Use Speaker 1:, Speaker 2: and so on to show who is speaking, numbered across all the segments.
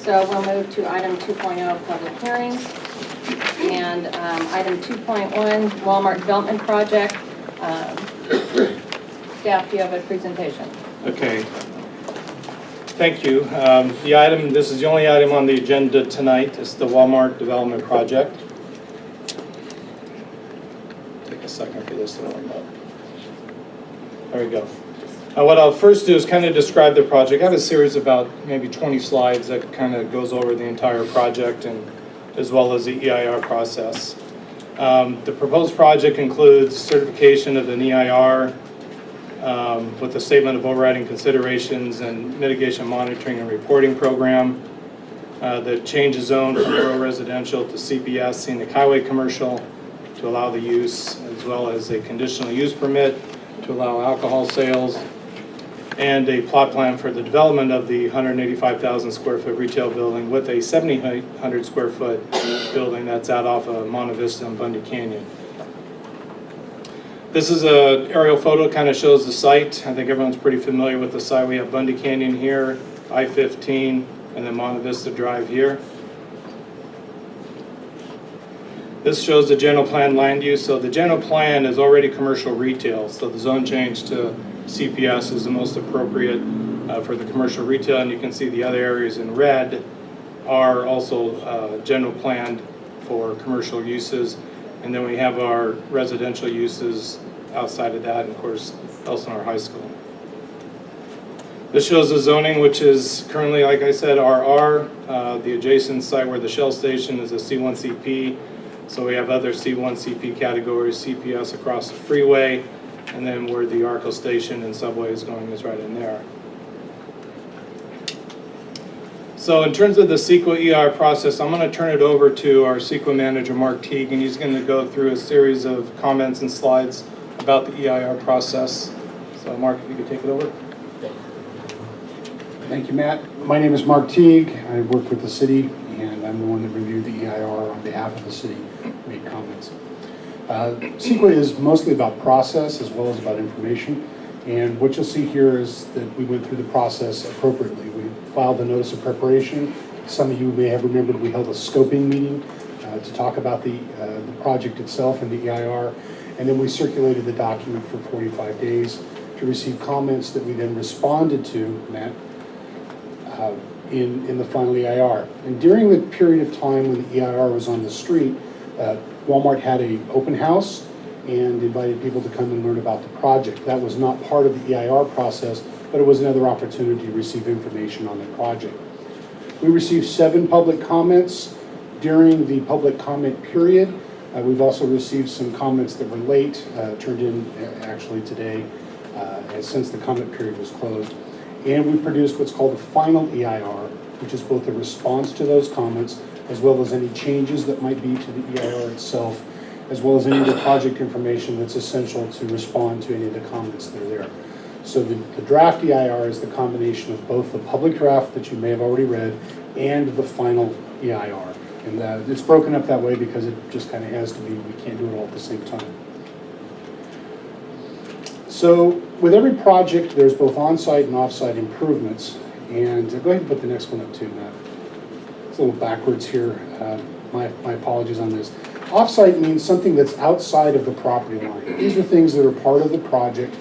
Speaker 1: So we'll move to item 2.0, public hearings. And item 2.1, Walmart development project. Staff, do you have a presentation?
Speaker 2: Okay. Thank you. This is the only item on the agenda tonight. It's the Walmart development project. Take a second for this to warm up. There we go. What I'll first do is kind of describe the project. I have a series of about maybe 20 slides that kind of goes over the entire project and as well as the EIR process. The proposed project includes certification of an EIR with a statement of overriding considerations and mitigation monitoring and reporting program that changes zone from rural residential to CPS, scenic highway commercial, to allow the use, as well as a conditional use permit to allow alcohol sales, and a plot plan for the development of the 185,000 square foot retail building with a 7,800 square foot building that's out off of Monte Vista and Bundy Canyon. This is an aerial photo, kind of shows the site. I think everyone's pretty familiar with the site. We have Bundy Canyon here, I-15, and then Monte Vista Drive here. This shows the general plan land use. So the general plan is already commercial retail, so the zone change to CPS is the most appropriate for the commercial retail, and you can see the other areas in red are also general planned for commercial uses, and then we have our residential uses outside of that, and of course Elsinore High School. This shows the zoning, which is currently, like I said, RR. The adjacent site where the Shell station is a C1CP, so we have other C1CP categories, CPS across the freeway, and then where the ARCO station and subway is going is right in there. So in terms of the CEQA EIR process, I'm going to turn it over to our CEQA manager, Mark Teague, and he's going to go through a series of comments and slides about the EIR process. So Mark, if you could take it over.
Speaker 3: Thank you, Matt. My name is Mark Teague. I work with the city, and I'm the one that reviewed the EIR on behalf of the city, made comments. CEQA is mostly about process as well as about information, and what you'll see here is that we went through the process appropriately. We filed a notice of preparation. Some of you may have remembered we held a scoping meeting to talk about the project itself and the EIR, and then we circulated the document for 45 days to receive comments that we then responded to, Matt, in the final EIR. And during the period of time when the EIR was on the street, Walmart had an open house and invited people to come and learn about the project. That was not part of the EIR process, but it was another opportunity to receive information on the project. We received 7 public comments during the public comment period. We've also received some comments that were late, turned in actually today, since the comment period was closed. And we produced what's called the final EIR, which is both a response to those comments as well as any changes that might be to the EIR itself, as well as any of the project information that's essential to respond to any of the comments that are there. So the draft EIR is the combination of both the public draft that you may have already read and the final EIR. And it's broken up that way because it just kind of has to be. We can't do it all at the same time. So with every project, there's both on-site and off-site improvements. And go ahead and put the next one up too, Matt. It's a little backwards here. My apologies on this. Off-site means something that's outside of the property line. These are things that are part of the project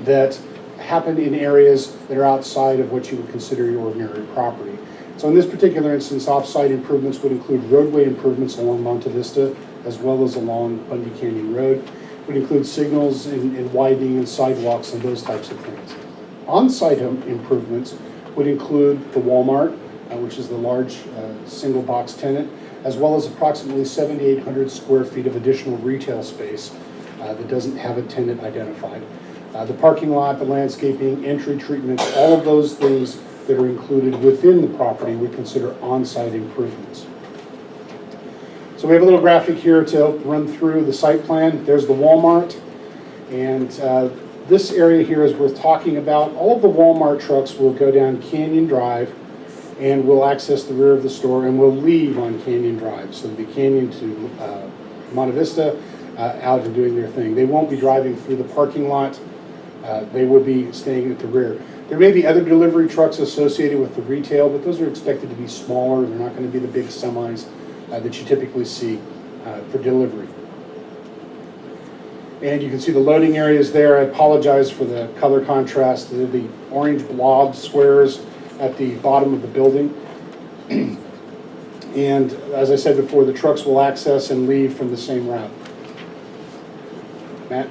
Speaker 3: that happen in areas that are outside of what you would consider your ordinary property. So in this particular instance, off-site improvements would include roadway improvements along Monte Vista as well as along Bundy Canyon Road. It would include signals and widening and sidewalks and those types of things. On-site improvements would include the Walmart, which is the large single box tenant, as well as approximately 7,800 square feet of additional retail space that doesn't have a tenant identified. The parking lot, the landscaping, entry treatments, all of those things that are included within the property we consider on-site improvements. So we have a little graphic here to help run through the site plan. There's the Walmart, and this area here is worth talking about. All of the Walmart trucks will go down Canyon Drive and will access the rear of the store and will leave on Canyon Drive. So the Canyon to Monte Vista out and doing their thing. They won't be driving through the parking lot. They will be staying at the rear. There may be other delivery trucks associated with the retail, but those are expected to be smaller. They're not going to be the big semis that you typically see for delivery. And you can see the loading areas there. I apologize for the color contrast. They're the orange blob squares at the bottom of the building. And as I said before, the trucks will access and leave from the same route. Matt?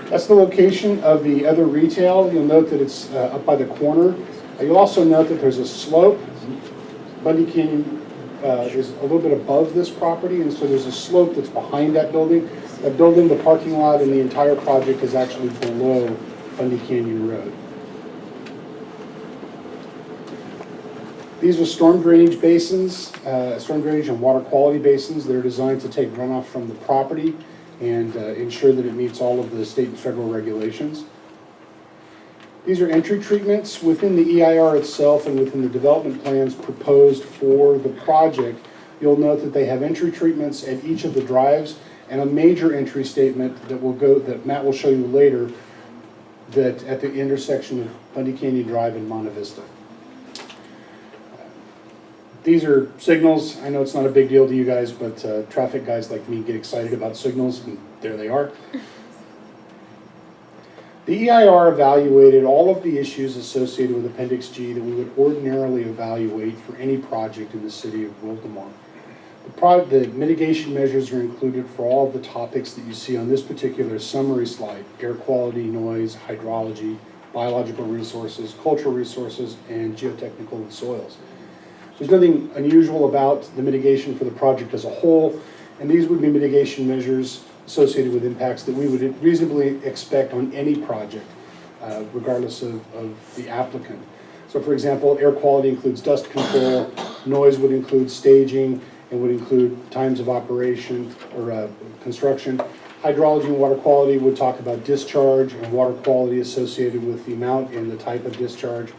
Speaker 3: That's the location of the other retail. You'll note that it's up by the corner. You'll also note that there's a slope. Bundy Canyon is a little bit above this property, and so there's a slope that's behind that building. That building, the parking lot, and the entire project is actually below Bundy Canyon Road. These are storm drainage basins, storm drainage and water quality basins. They're designed to take runoff from the property and ensure that it meets all of the state and federal regulations. These are entry treatments within the EIR itself and within the development plans proposed for the project. You'll note that they have entry treatments at each of the drives and a major entry statement that Matt will show you later, that at the intersection of Bundy Canyon Drive and Monte Vista. These are signals. I know it's not a big deal to you guys, but traffic guys like me get excited about signals, and there they are. The EIR evaluated all of the issues associated with Appendix G that we would ordinarily evaluate for any project in the city of Wildomar. The mitigation measures are included for all of the topics that you see on this particular summary slide: air quality, noise, hydrology, biological resources, cultural resources, and geotechnical and soils. There's nothing unusual about the mitigation for the project as a whole, and these would be mitigation measures associated with impacts that we would reasonably expect on any project, regardless of the applicant. So for example, air quality includes dust control, noise would include staging, and would include times of operation or construction. Hydrology and water quality would talk about discharge and water quality associated with the amount and the type of discharge.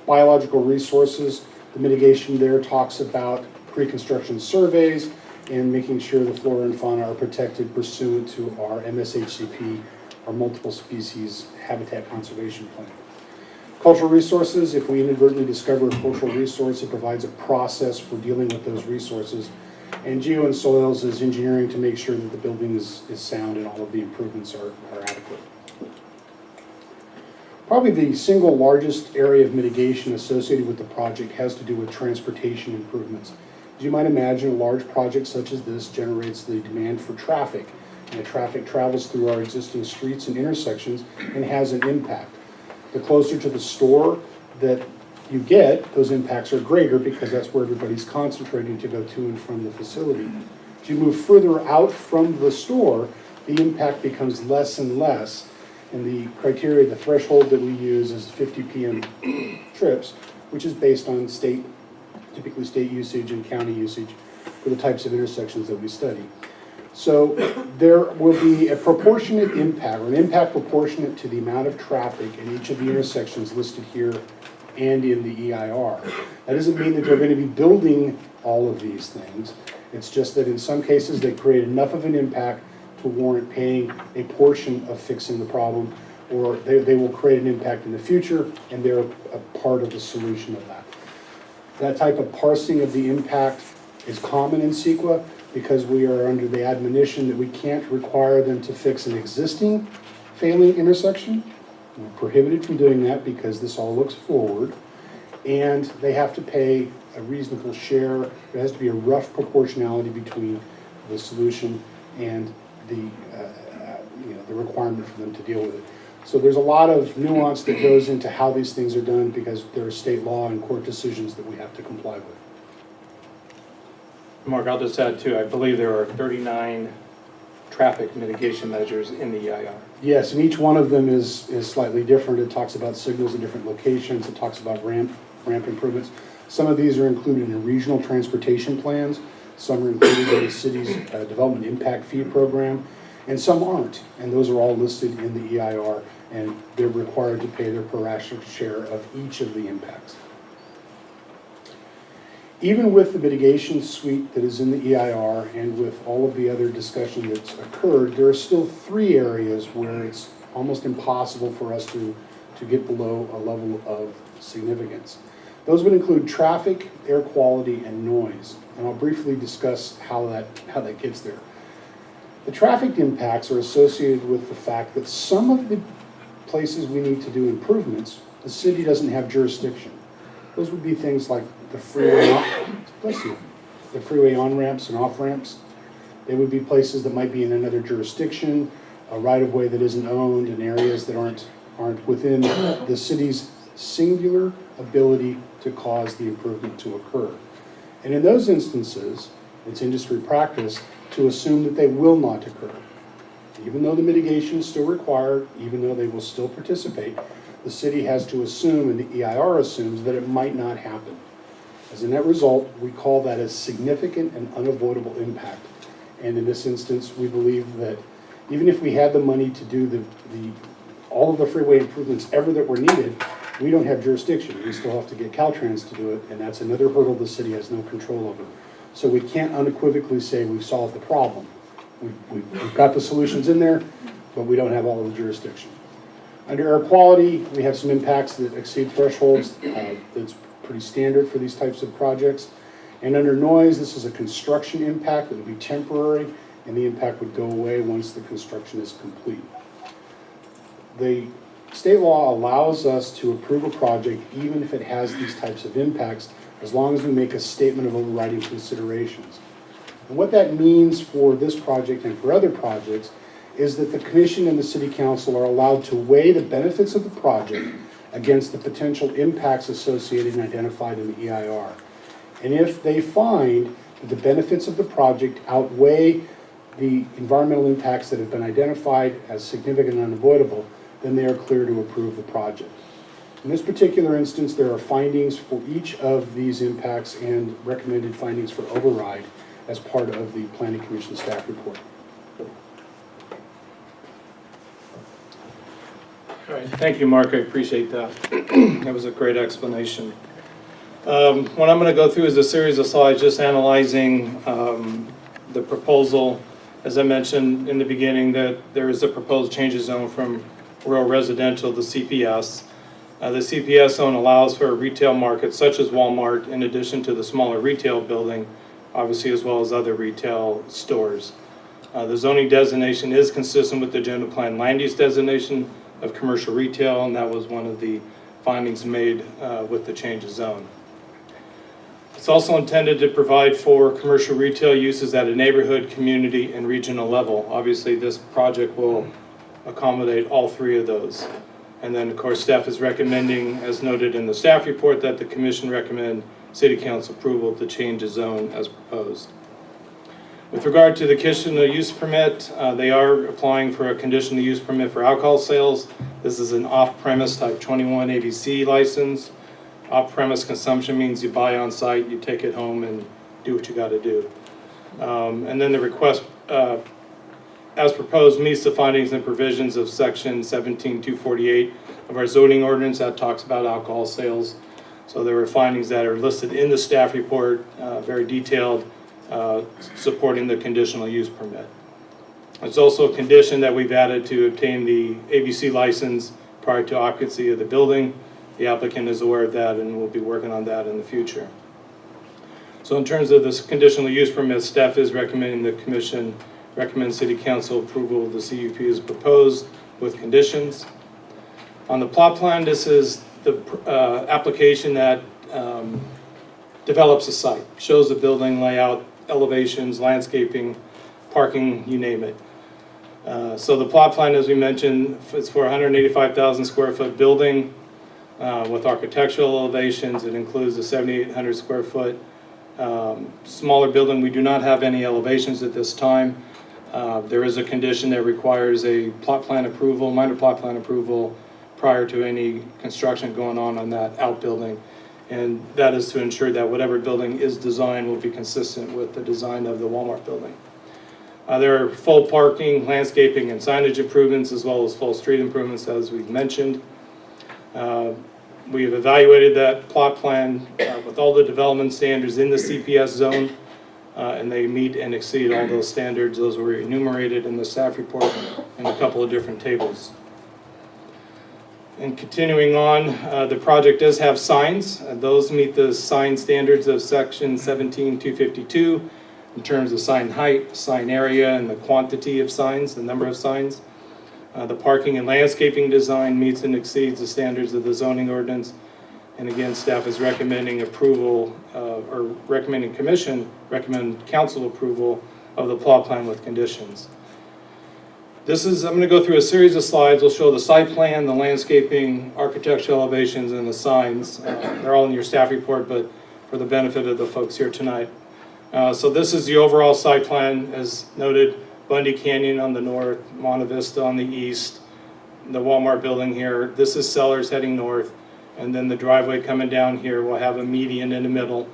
Speaker 3: Biological resources, the mitigation there talks about pre-construction surveys and making sure the flora and fauna are protected pursuant to our MSHCP, our multiple species habitat conservation plan. Cultural resources, if we inadvertently discover a cultural resource, it provides a process for dealing with those resources. And geo and soils is engineering to make sure that the building is sound and all of the improvements are adequate. Probably the single largest area of mitigation associated with the project has to do with transportation improvements. As you might imagine, a large project such as this generates the demand for traffic. And the traffic travels through our existing streets and intersections and has an impact. The closer to the store that you get, those impacts are greater because that's where everybody's concentrating to go to and from the facility. As you move further out from the store, the impact becomes less and less. And the criteria, the threshold that we use is 50 p.m. trips, which is based on typically state usage and county usage for the types of intersections that we study. So there will be a proportionate impact, or an impact proportionate to the amount of traffic in each of the intersections listed here and in the EIR. That doesn't mean that they're going to be building all of these things. It's just that in some cases they create enough of an impact to warrant paying a portion of fixing the problem, or they will create an impact in the future and they're a part of the solution of that. That type of parsing of the impact is common in CEQA because we are under the admonition that we can't require them to fix an existing failing intersection. We're prohibited from doing that because this all looks forward, and they have to pay a reasonable share. There has to be a rough proportionality between the solution and the requirement for them to deal with it. So there's a lot of nuance that goes into how these things are done because there are state law and court decisions that we have to comply with.
Speaker 2: Mark, I'll just add too, I believe there are 39 traffic mitigation measures in the EIR.
Speaker 3: Yes, and each one of them is slightly different. It talks about signals in different locations. It talks about ramp improvements. Some of these are included in regional transportation plans. Some are included in the city's development impact fee program, and some aren't. And those are all listed in the EIR, and they're required to pay their pro-rata share of each of the impacts. Even with the mitigation suite that is in the EIR and with all of the other discussion that's occurred, there are still 3 areas where it's almost impossible for us to to get below a level of significance. Those would include traffic, air quality, and noise. And I'll briefly discuss how that gets there. The traffic impacts are associated with the fact that some of the places we need to do improvements, the city doesn't have jurisdiction. Those would be things like the freeway on-ramps and off-ramps. They would be places that might be in another jurisdiction, a right-of-way that isn't owned, and areas that aren't within the city's singular ability to cause the improvement to occur. And in those instances, it's industry practice to assume that they will not occur. Even though the mitigation is still required, even though they will still participate, the city has to assume, and the EIR assumes, that it might not happen. As a net result, we call that a significant and unavoidable impact. And in this instance, we believe that even if we had the money to do all of the freeway improvements ever that were needed, we don't have jurisdiction. We still have to get Caltrans to do it, and that's another hurdle the city has no control over. So we can't unequivocally say we've solved the problem. We've got the solutions in there, but we don't have all of the jurisdiction. Under air quality, we have some impacts that exceed thresholds. That's pretty standard for these types of projects. And under noise, this is a construction impact that would be temporary, and the impact would go away once the construction is complete. The state law allows us to approve a project even if it has these types of impacts, as long as we make a statement of overriding considerations. And what that means for this project and for other projects is that the commission and the city council are allowed to weigh the benefits of the project against the potential impacts associated and identified in the EIR. And if they find that the benefits of the project outweigh the environmental impacts that have been identified as significant and unavoidable, then they are clear to approve the project. In this particular instance, there are findings for each of these impacts and recommended findings for override as part of the Planning Commission staff report.
Speaker 2: All right, thank you, Mark. I appreciate that. That was a great explanation. What I'm going to go through is a series of slides just analyzing the proposal. As I mentioned in the beginning, that there is a proposed change of zone from rural residential to CPS. The CPS zone allows for a retail market such as Walmart, in addition to the smaller retail building, obviously, as well as other retail stores. The zoning designation is consistent with the general plan land use designation of commercial retail, and that was one of the findings made with the change of zone. It's also intended to provide for commercial retail uses at a neighborhood, community, and regional level. Obviously, this project will accommodate all three of those. And then, of course, staff is recommending, as noted in the staff report, that the commission recommend city council approval to change the zone as proposed. With regard to the conditional use permit, they are applying for a conditional use permit for alcohol sales. This is an off-premise type 21 ABC license. Off-premise consumption means you buy on site, you take it home, and do what you got to do. And then the request, as proposed, meets the findings and provisions of section 17248 of our zoning ordinance that talks about alcohol sales. So there are findings that are listed in the staff report, very detailed, supporting the conditional use permit. It's also a condition that we've added to obtain the ABC license prior to occupancy of the building. The applicant is aware of that, and we'll be working on that in the future. So in terms of this conditional use permit, staff is recommending the commission recommend city council approval of the CUP as proposed with conditions. On the plot plan, this is the application that develops a site, shows the building layout, elevations, landscaping, parking, you name it. So the plot plan, as we mentioned, is for 185,000 square foot building with architectural elevations. It includes a 7,800 square foot smaller building. We do not have any elevations at this time. There is a condition that requires a plot plan approval, minor plot plan approval, prior to any construction going on that outbuilding. And that is to ensure that whatever building is designed will be consistent with the design of the Walmart building. There are full parking, landscaping, and signage improvements, as well as full street improvements, as we've mentioned. We have evaluated that plot plan with all the development standards in the CPS zone, and they meet and exceed all those standards. Those were enumerated in the staff report in a couple of different tables. And continuing on, the project does have signs. Those meet the sign standards of section 17252 in terms of sign height, sign area, and the quantity of signs, the number of signs. The parking and landscaping design meets and exceeds the standards of the zoning ordinance. And again, staff is recommending approval, or recommend council approval of the plot plan with conditions. I'm going to go through a series of slides. We'll show the site plan, the landscaping, architectural elevations, and the signs. They're all in your staff report, but for the benefit of the folks here tonight. So this is the overall site plan, as noted. Bundy Canyon on the north, Monte Vista on the east, the Walmart building here. This is Sellers heading north, and then the driveway coming down here will have a median in the middle,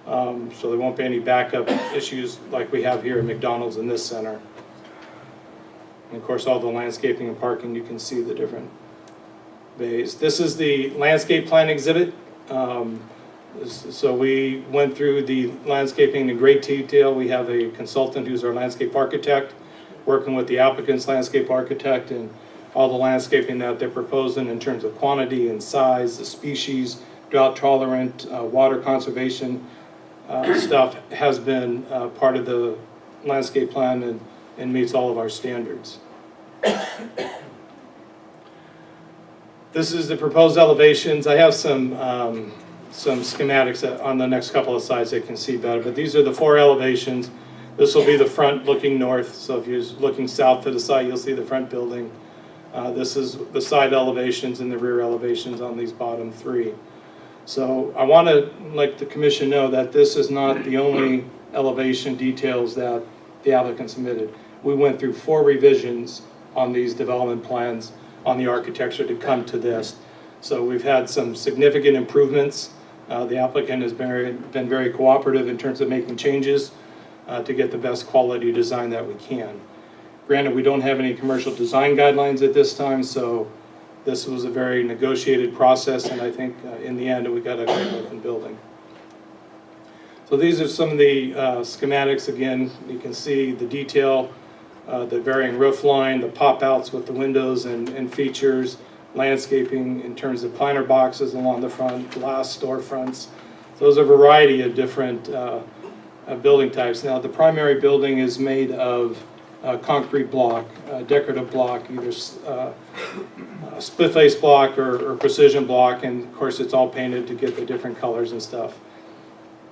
Speaker 2: so there won't be any backup issues like we have here at McDonald's in this center. And of course, all the landscaping and parking, you can see the different bays. This is the landscape plan exhibit. So we went through the landscaping in great detail. We have a consultant who's our landscape architect, working with the applicant's landscape architect, and all the landscaping that they're proposing in terms of quantity and size, the species, drought tolerant, water conservation stuff has been part of the landscape plan and meets all of our standards. This is the proposed elevations. I have some schematics on the next couple of slides that can see better, but these are the 4 elevations. This will be the front looking north, so if you're looking south to the side, you'll see the front building. This is the side elevations and the rear elevations on these bottom 3. So I want to let the commission know that this is not the only elevation details that the applicant submitted. We went through 4 revisions on these development plans on the architecture to come to this. So we've had some significant improvements. The applicant has been very cooperative in terms of making changes to get the best quality design that we can. Granted, we don't have any commercial design guidelines at this time, so this was a very negotiated process, and I think in the end we got a great looking building. So these are some of the schematics. Again, you can see the detail, the varying roof line, the pop-outs with the windows and features, landscaping in terms of planter boxes along the front, glass storefronts. So there's a variety of different building types. Now, the primary building is made of concrete block, decorative block, either split face block or precision block, and of course it's all painted to get the different colors and stuff.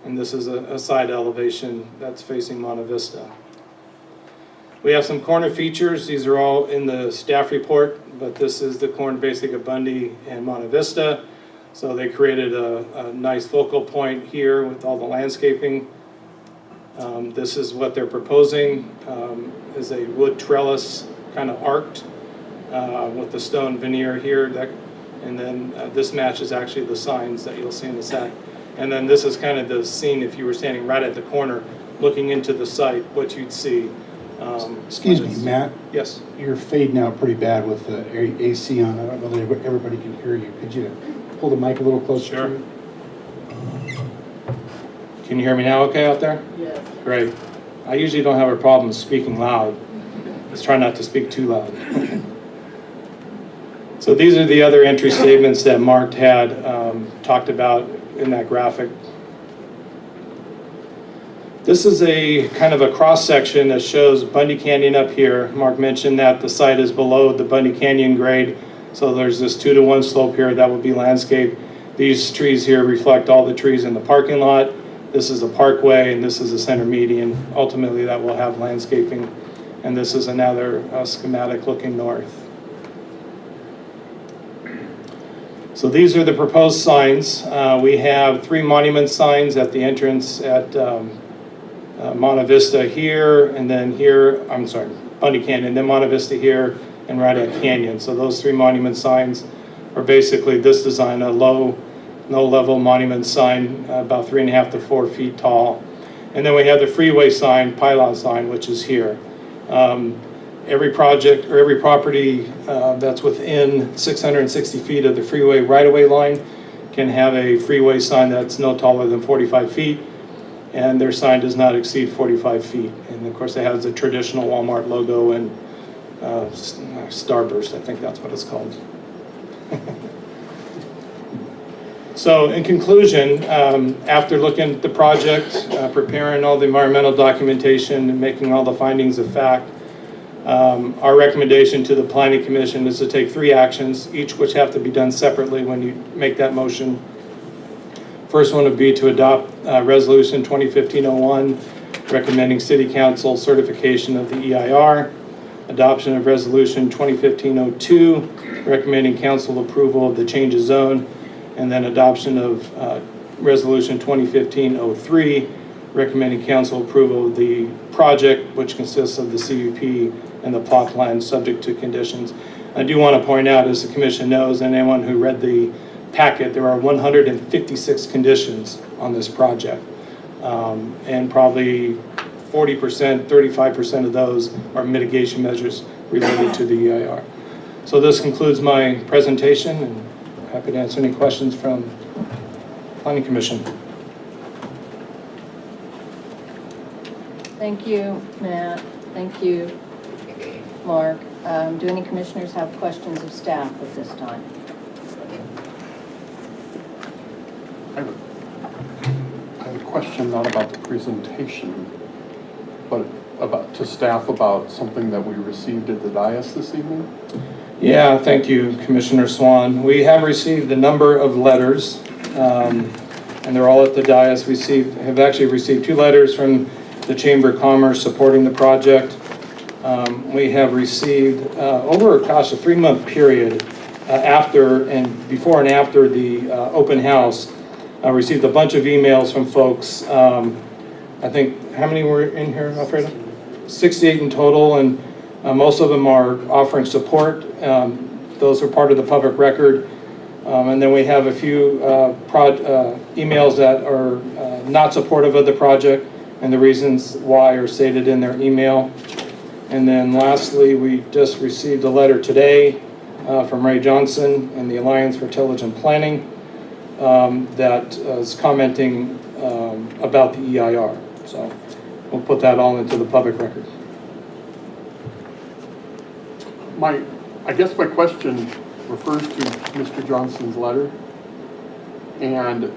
Speaker 2: And this is a side elevation that's facing Monte Vista. We have some corner features. These are all in the staff report, but this is the corner basic of Bundy and Monte Vista. So they created a nice focal point here with all the landscaping. This is what they're proposing, is a wood trellis kind of arced with the stone veneer here. And then this matches actually the signs that you'll see in the set. And then this is kind of the scene if you were standing right at the corner looking into the site, what you'd see.
Speaker 3: Excuse me, Matt?
Speaker 2: Yes?
Speaker 3: You're fading out pretty bad with the AC on. I don't know that everybody can hear you. Could you pull the mic a little closer
Speaker 2: Sure.
Speaker 3: to you?
Speaker 2: Can you hear me now okay out there?
Speaker 4: Yes.
Speaker 2: Great. I usually don't have a problem speaking loud. Just try not to speak too loud. So these are the other entry statements that Mark had talked about in that graphic. This is a kind of a cross section that shows Bundy Canyon up here. Mark mentioned that the site is below the Bundy Canyon grade, so there's this 2-to-1 slope here that will be landscaped. These trees here reflect all the trees in the parking lot. This is a parkway, and this is a center median. Ultimately, that will have landscaping, and this is another schematic looking north. So these are the proposed signs. We have 3 monument signs at the entrance at Monte Vista here, and then here, I'm sorry, Bundy Canyon, then Monte Vista here, and right at Canyon. So those 3 monument signs are basically this design, a low, no-level monument sign, about 3.5 to 4 feet tall. And then we have the freeway sign, pylon sign, which is here. Every project or every property that's within 660 feet of the freeway right-of-way line can have a freeway sign that's no taller than 45 feet, and their sign does not exceed 45 feet. And of course, it has the traditional Walmart logo and Starburst, I think that's what it's called. So in conclusion, after looking at the project, preparing all the environmental documentation and making all the findings of fact, our recommendation to the Planning Commission is to take 3 actions, each which have to be done separately when you make that motion. First one would be to adopt Resolution 2015-01, recommending City Council certification of the EIR. Adoption of Resolution 2015-02, recommending Council approval of the change of zone. And then adoption of Resolution 2015-03, recommending Council approval of the project, which consists of the CUP and the plot plan subject to conditions. I do want to point out, as the Commission knows, and anyone who read the packet, there are 156 conditions on this project. And probably 40%, 35% of those are mitigation measures related to the EIR. So this concludes my presentation, and happy to answer any questions from Planning Commission.
Speaker 1: Thank you, Matt. Thank you, Mark. Do any commissioners have questions of staff at this time?
Speaker 4: I have a question not about the presentation, but to staff about something that we received at the dais this evening.
Speaker 2: Yeah, thank you, Commissioner Swan. We have received a number of letters, and they're all at the dais. We have actually received 2 letters from the Chamber of Commerce supporting the project. We have received over, a 3-month period after and before and after the open house. I received a bunch of emails from folks. I think, how many were in here, Alfredo? 68 in total, and most of them are offering support. Those are part of the public record. And then we have a few emails that are not supportive of the project, and the reasons why are stated in their email. And then lastly, we just received a letter today from Ray Johnson and the Alliance for Intelligent Planning that is commenting about the EIR. So we'll put that all into the public record.
Speaker 4: I guess my question refers to Mr. Johnson's letter, and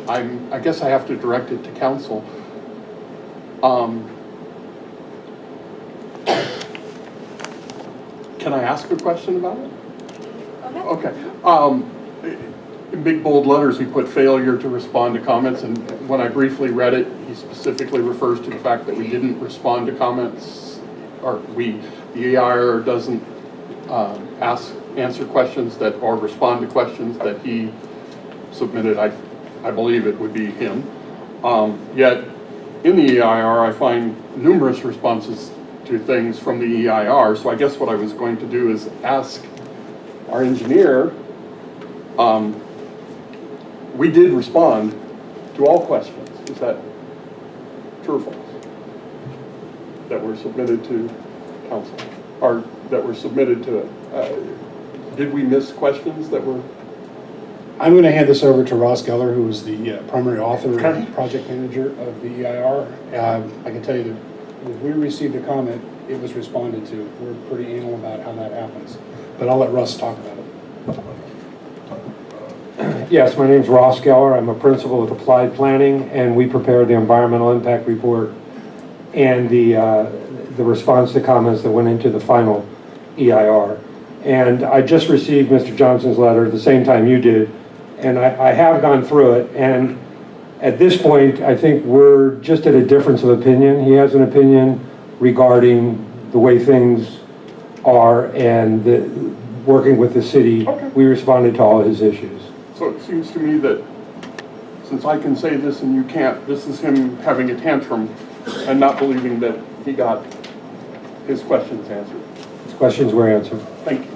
Speaker 4: I guess I have to direct it to council. Can I ask a question about it? Okay. In big bold letters, he put failure to respond to comments, and when I briefly read it, he specifically refers to the fact that we didn't respond to comments, or the EIR doesn't answer questions or respond to questions that he submitted. I believe it would be him. Yet in the EIR, I find numerous responses to things from the EIR. So I guess what I was going to do is ask our engineer. We did respond to all questions. Is that true or false? That were submitted to council, or that were submitted to it. Did we miss questions that were?
Speaker 3: I'm going to hand this over to Ross Geller, who is the primary author and project manager of the EIR. I can tell you that if we received a comment, it was responded to. We're pretty anal about how that happens. But I'll let Russ talk about it.
Speaker 5: Yes, my name's Ross Geller. I'm a principal with Applied Planning, and we prepare the environmental impact report and the response to comments that went into the final EIR. And I just received Mr. Johnson's letter at the same time you did, and I have gone through it, and at this point, I think we're just at a difference of opinion. He has an opinion regarding the way things are and working with the city.
Speaker 4: Okay.
Speaker 5: We responded to all his issues.
Speaker 4: So it seems to me that since I can say this and you can't, this is him having a tantrum and not believing that he got his questions answered.
Speaker 5: His questions were answered.
Speaker 4: Thank you.